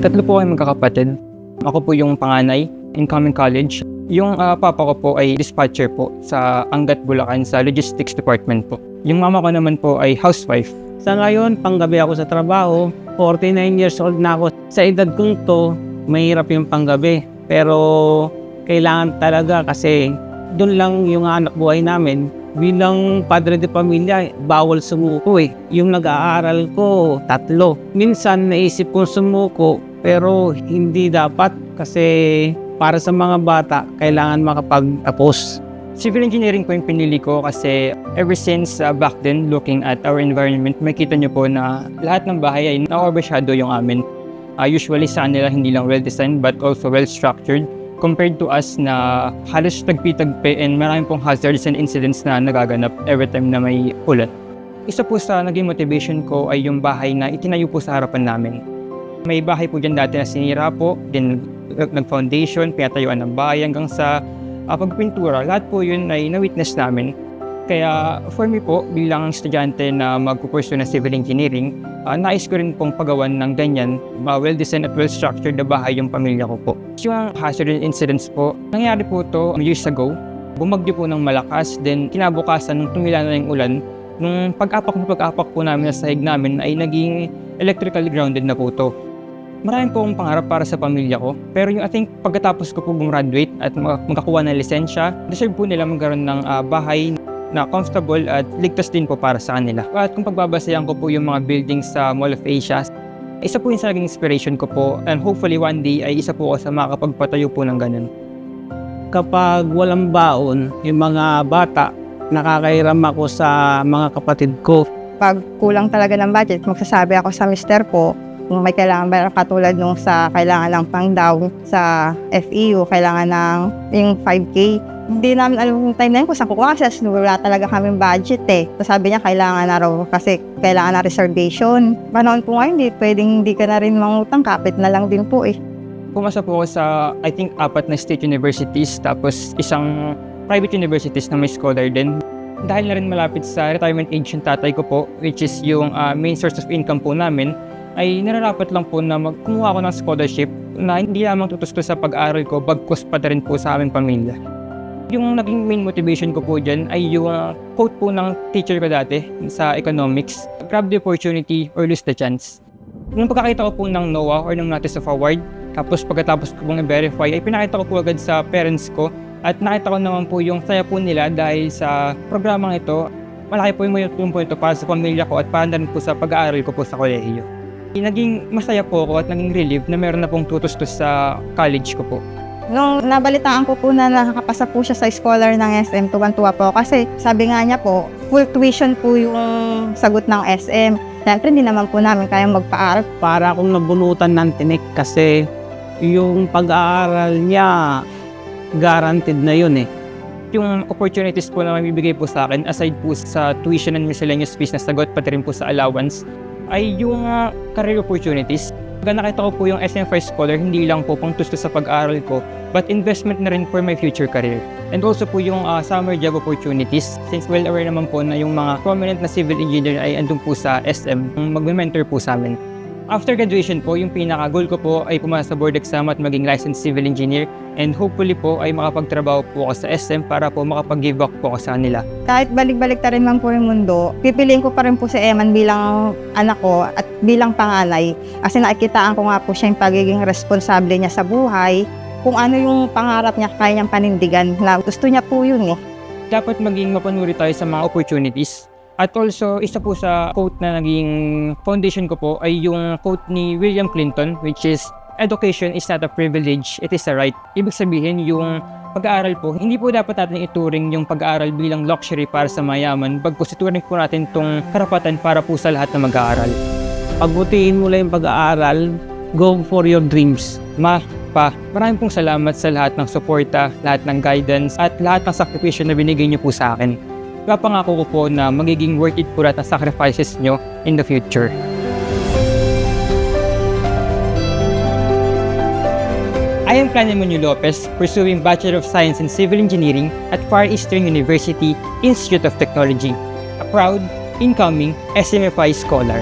Tatlo po kami magkakapatid. Ako po yung panganay, incoming college. Yung papa ko po ay dispatcher po sa Angat, Bulacan sa logistics department po. Yung mama ko naman po ay housewife. Sa ngayon, panggabi ako sa trabaho. 49 years old na ako. Sa edad kong to, mahirap yung panggabi. Pero kailangan talaga kasi doon lang yung anak buhay namin. Bilang padre de pamilya, bawal sumuko eh. Yung nag-aaral ko, 3. Minsan naisip kong sumuko, pero hindi dapat kasi para sa mga bata, kailangan makapag-tapos. Civil engineering po yung pinili ko kasi ever since back then, looking at our environment, makita nyo po na lahat ng bahay ay na-overshadow yung amin. Usually sa kanila hindi lang well-designed but also well-structured compared to us na halos tagpi-tagpi and maraming pong hazards and incidents na nagaganap every time na may ulan. Isa po sa naging motivation ko ay yung bahay na itinayo po sa harapan namin. May bahay po dyan dati na sinira po, then nag-foundation, pinatayuan ng bahay hanggang sa pagpintura. Lahat po yun ay na-witness namin. Kaya for me po, bilang estudyante na magpupursu na civil engineering, nais ko rin pong pagawan ng ganyan, well-designed at well-structured na bahay yung pamilya ko po. Yung hazard incidents po, nangyari po to years ago. Bumagyo po ng malakas, then kinabukasan nung tumila na yung ulan, nung pag-apak po namin sa sahig namin ay naging electrically grounded na po to. Maraming po akong pangarap para sa pamilya ko, pero I think pagkatapos ko po gumraduate at makakuha ng lisensya, deserve po nila magkaroon ng bahay na comfortable at ligtas din po para sa kanila. At kung pagbabasayan ko po yung mga buildings sa Mall of Asia, isa po yung sa naging inspiration ko po and hopefully one day ay isa po ako sa makakapagpatayo po ng ganun. Kapag walang baon, yung mga bata, nakakairam ako sa mga kapatid ko. Pag kulang talaga ng budget, magsasabi ako sa mister ko kung may kailangan ba katulad nung sa kailangan ng pang-down sa FEU, kailangan ng yung 5K. Hindi namin alam yung time na yun kung saan kukuha kasi wala talaga kaming budget eh. So sabi niya kailangan na raw kasi kailangan na reservation. Panahon po ngayon, hindi ka na rin mangutang, kapit na lang din po eh. Pumasa po ako sa, I think, 4 na state universities, tapos isang private universities na may scholar din. Dahil na rin malapit sa retirement age yung tatay ko po, which is yung main source of income po namin, ay nararapat lang po na kumuha ako ng scholarship na hindi lamang tutustos sa pag-aaral ko, bagkus pa rin po sa aming pamilya. Yung naging main motivation ko po dyan ay yung quote po ng teacher ko dati sa economics, grab the opportunity or lose the chance. Nung pagkakita ko po ng NOAA or ng Notice of Award, tapos pagkatapos ko pong i-verify, ay pinakita ko po agad sa parents ko at nakita ko naman po yung saya po nila dahil sa programang ito, malaki po yung po ito para sa pamilya ko at para na rin po sa pag-aaral ko po sa kolehiyo. Naging masaya po ako at naging relieved na meron na pong tutustos sa college ko po. Nung nabalitaan ko po na nakakapasa po siya sa scholar ng SM, tuwan-tuwa po kasi sabi nga niya po, full tuition po yung sagot ng SM. Siyempre, hindi naman po namin kayang magpa-aral. Para akong nabunutan ng tinik kasi yung pag-aaral niya, guaranteed na yun eh. Yung opportunities po na mabibigay po sa akin, aside po sa tuition and miscellaneous fees na sagot, pati rin po sa allowance, ay yung career opportunities. Nakita ko po yung SM First Scholar, hindi lang po pang tustos sa pag-aaral ko, but investment na rin for my future career. And also po yung summer job opportunities, since well aware naman po na yung mga prominent na civil engineer ay andun po sa SM, magme-mentor po sa amin. After graduation po, yung pinaka-goal ko po ay pumasa sa board exam at maging licensed civil engineer, and hopefully po ay makapagtrabaho po ako sa SM para po makapag-give back po ako sa kanila. Kahit balik-balik ta rin man po yung mundo, pipiliin ko pa rin po si Eman bilang anak ko at bilang panganay. Kasi nakikitaan ko nga po siya yung pagiging responsable niya sa buhay, kung ano yung pangarap niya kaya niyang panindigan na gusto niya po yun eh. Dapat maging mapanuri tayo sa mga opportunities. At also, isa po sa quote na naging foundation ko po ay yung quote ni William Clinton, which is, "Education is not a privilege, it is a right." Ibig sabihin, yung pag-aaral po, hindi po dapat natin ituring yung pag-aaral bilang luxury para sa mayaman, bagkus ituring po natin itong karapatan para po sa lahat na mag-aaral. Pagbutihin mo lang yung pag-aaral, go for your dreams. Maraming pong salamat sa lahat ng suporta, lahat ng guidance, at lahat ng sakripisyo na binigay niyo po sa akin. Papangako ko po na magiging worth it po lahat ng sacrifices nyo in the future. I am Clan Emmanuel Lopez, pursuing Bachelor of Science in Civil Engineering at Far Eastern University Institute of Technology, a proud, incoming SMFI scholar.